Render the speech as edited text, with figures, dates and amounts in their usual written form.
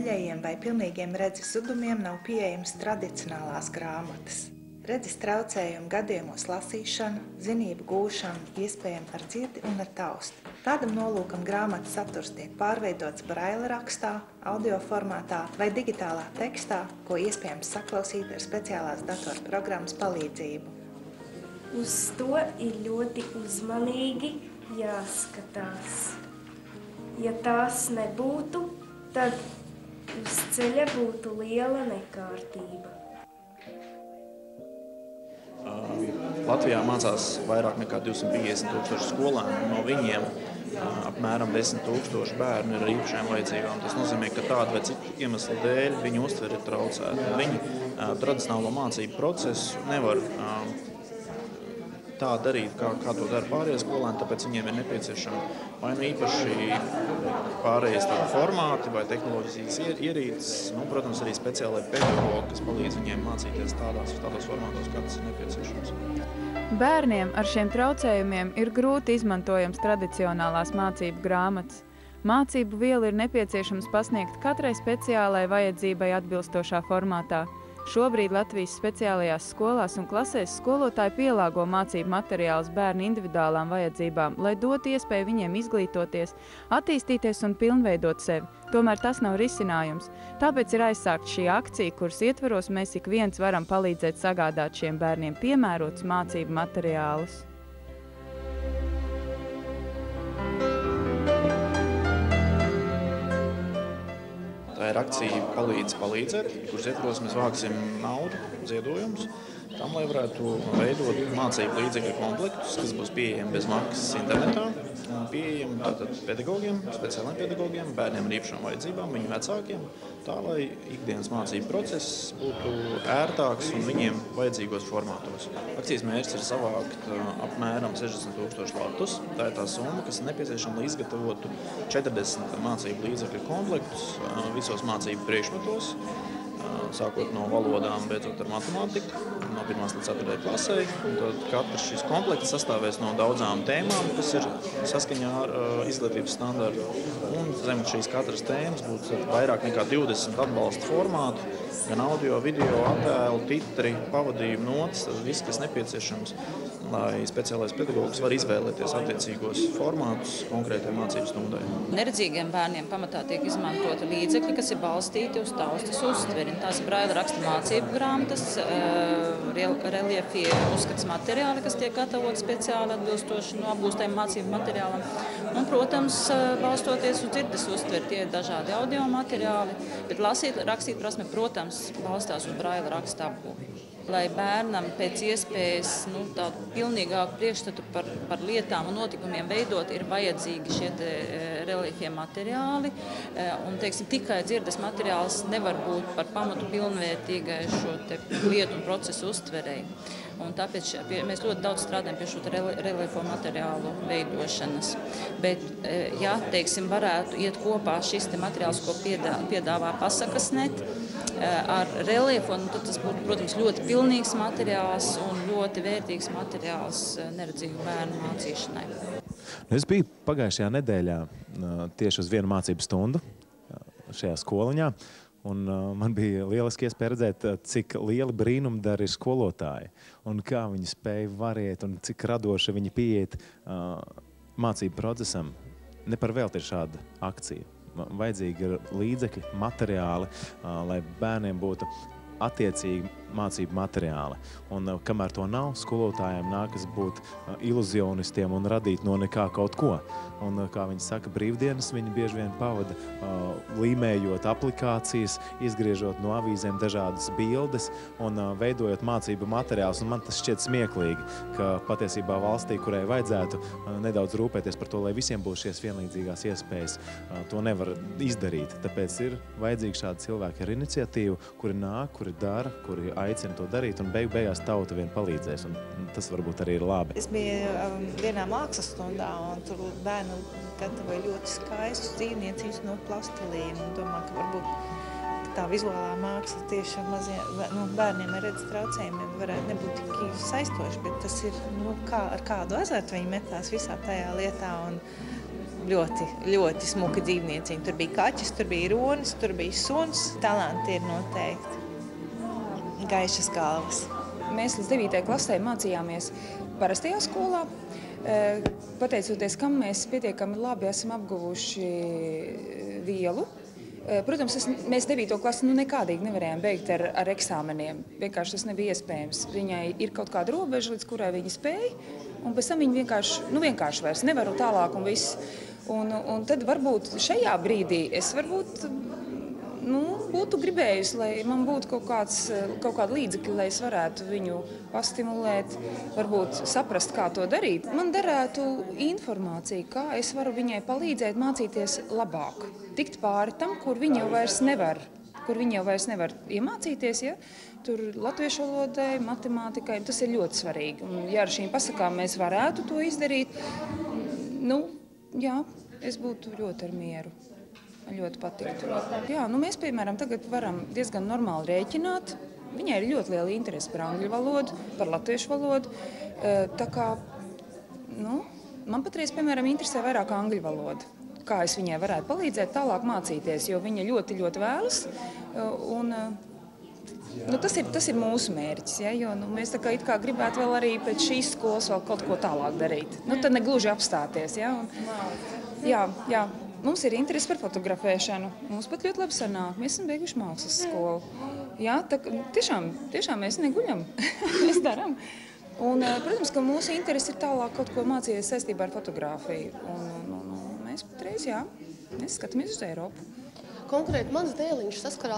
Neļajiem vai pilnīgiem redzes zudumiem nav pieejamas tradicionālās grāmatas. Redzes traucējumu gadījumos lasīšana, zinību gūšana iespējama ar dzirdi un ar tausti. Tādam nolūkam grāmatas saturs tiek pārveidots braila rakstā, audio formātā vai digitālā tekstā, ko iespējams saklausīt ar speciālās datorprogrammas palīdzību. Uz to ir ļoti uzmanīgi jāskatās. Ja tās nebūtu, tad uz ceļa būtu liela nekārtība. Latvijā mācās vairāk nekā 250,000 skolēnu, no viņiem apmēram 10,000 bērnu ir ar īpašām vajadzībām. Tas nozīmē, ka tādu vai citu iemeslu dēļ viņu uztvere ir traucēta. Viņi tradicionālo mācību procesu nevar tā darīt, kā to dara pārējie skolēni, tāpēc viņiem ir nepieciešama vai nu īpaši pārējais formāti vai tehnoloģijas ierīces, protams, arī speciālai pedagogi, kas palīdz viņiem mācīties tādos formātos, kā tas ir nepieciešams. Bērniem ar šiem traucējumiem ir grūti izmantojams tradicionālās mācību grāmatas. Mācību vielu ir nepieciešams pasniegt katrai speciālai vajadzībai atbilstošā formātā. Šobrīd Latvijas speciālajās skolās un klasēs skolotāji pielāgo mācību materiālus bērnu individuālām vajadzībām, lai dotu iespēju viņiem izglītoties, attīstīties un pilnveidot sevi. Tomēr tas nav risinājums. Tāpēc ir aizsākta šī akcija, kuras ietvaros mēs ik viens varam palīdzēt sagādāt šiem bērniem piemērotus mācību materiālus. Tā ir akcija palīdzēt, kuras ietvaros mēs vāksim naudu, ziedojumus, tam, lai varētu veidot mācību līdzekļu komplektus, kas būs pieejami bez maksas internetā, pieejami tātad pedagogiem, speciāliem pedagogiem, bērniem ar īpašām vajadzībām, viņu vecākiem, tā, lai ikdienas mācību process būtu ērtāks un viņiem vajadzīgos formātos. Akcijas mērķis ir savākt apmēram 60,000 latus. Tā ir tā summa, kas ir nepieciešama, lai izgatavotu 40 mācību līdzekļu komplektus visos mācību priekšmetos, sākot no valodām, beidzot ar matemātiku, no 1. līdz 4. klasē. Tad katrs šis komplekts sastāvēs no daudzām tēmām, kas ir saskaņā ar izglītības standartu. Un zem šīs katras tēmas būs vairāk nekā 20 atbalsta formātu, gan audio, video, attēlu, titri, pavadījumu, notas, tas viss, kas nepieciešams, lai speciālais pedagogs var izvēlēties attiecīgos formātus konkrētai mācību stundai. Neredzīgiem bērniem pamatā tiek izmantoti līdzekļi, kas ir balstīti uz taustas uztveri. Tās ir braila raksta mācību grāmatas, reliefi uzskats materiāli, kas tiek gatavoti speciāli atbilstoši no apgūstajiem mācību materiālam. Un, protams, balstoties uz dzirdes uztveri, tie ir dažādi audio materiāli, bet lasīt, rakstīt prasme, protams, balstās uz braila raksta apgūvi. Lai bērnam pēc iespējas tādu pilnīgāku priekšstatu par lietām un notikumiem veidot, ir vajadzīgi šie reliefie materiāli. Un, tikai dzirdes materiāls nevar būt par pamatu pilnvērtīgai šo lietu un procesu uztverei. Un tāpēc mēs ļoti daudz strādājam pie šo reliefo materiālu veidošanas. Bet, ja, varētu iet kopā šis materiāls, ko piedāvā Pasakas.net, ar reliefu, tad tas būtu, protams, ļoti pilnīgs materiāls un ļoti vērtīgs materiāls neredzīgu bērnu mācīšanai. Es biju pagājušajā nedēļā tieši uz vienu mācību stundu šajā skoliņā, un man bija lieliski iespēja redzēt, cik lieli brīnumdari ir skolotāji un kā viņi spēja variet un cik radoši viņi pieiet mācību procesam. Ne par velti ir šāda akcija. Vajadzīgi ir līdzekļi, materiāli, lai bērniem būtu attiecīgi mācību materiāli. Un kamēr to nav, skolotājiem nākas būt iluzionistiem un radīt no nekā kaut ko. Un, kā viņi saka, brīvdienas viņi bieži vien pavada līmējot aplikācijas, izgriežot no avīzēm dažādas bildes un veidojot mācību materiālus. Un man tas šķiet smieklīgi, ka patiesībā valstī, kurai vajadzētu nedaudz rūpēties par to, lai visiem būs šies vienlīdzīgās iespējas, to nevar izdarīt. Tāpēc ir vajadzīgi šādi cilvēki ar iniciatīvu, kuri nāk, kuri dara, kuri aicina to darīt, un beigās tauta vien palīdzēs, un tas varbūt arī ir labi. Es biju vienā mākslas stundā, un tur bērni gatavoja ļoti skaistus dzīvniecības no plastilīna, un domāju, ka varbūt tā vizuālā māksla tieši bērniem ar redzes traucējumiem varētu nebūt tik saistoši, bet tas ir, ar kādu azartu viņi metās visā tajā lietā, un ļoti, ļoti smuka dzīvnieciņa. Tur bija kaķis, tur bija ronis, tur bija suns. Talanti ir noteikti. Gaišas galvas. Mēs līdz 9. klasē mācījāmies parastajā skolā. Pateicoties, kam mēs pietiekami labi esam apguvuši vielu. Protams, mēs 9. klasi nekādīgi nevarējām beigt ar eksāmeniem. Vienkārši tas nebija iespējams. Viņai ir kaut kāda robeža, līdz kurai viņa spēja, un pēc tam viņa vienkārši vairs nevaru tālāk un viss. Un tad varbūt šajā brīdī es būtu gribējusi, lai man būtu kaut kāda līdzekļa, lai es varētu viņu pastimulēt, varbūt saprast, kā to darīt. Man derētu informācija, kā es varu viņai palīdzēt mācīties labāk, tikt pāri tam, kur viņa jau vairs nevar iemācīties, ja? Tur latviešu valodai, matemātikai, tas ir ļoti svarīgi. Un, ja ar šīm pasakām mēs varētu to izdarīt, jā, es būtu ļoti ar mieru. Man ļoti patiktu. Jā, mēs, piemēram, tagad varam diezgan normāli rēķināt. Viņai ir ļoti liela interese par angļu valodu, par latviešu valodu. Tā kā, man patreiz, piemēram, interesē vairāk angļu valoda. Kā es viņai varētu palīdzēt tālāk mācīties, jo viņa ļoti, ļoti vēlas. Tas ir mūsu mērķis, ja, jo mēs tā kā it kā gribētu vēl arī pēc šīs skolas vēl kaut ko tālāk darīt. Tad negluži apstāties, ja. Jā. Mums ir interese par fotografēšanu. Mums pat ļoti labi sanāk. Mēs esam beiguši mākslas skolu. Jā, tiešām mēs neguļam. Mēs darām. Un, protams, ka mūsu interese ir tālāk kaut ko mācīties saistībā ar fotografiju. Un mēs patreiz, mēs skatāmies uz Eiropu. Konkrēti mans dēliņš saskarās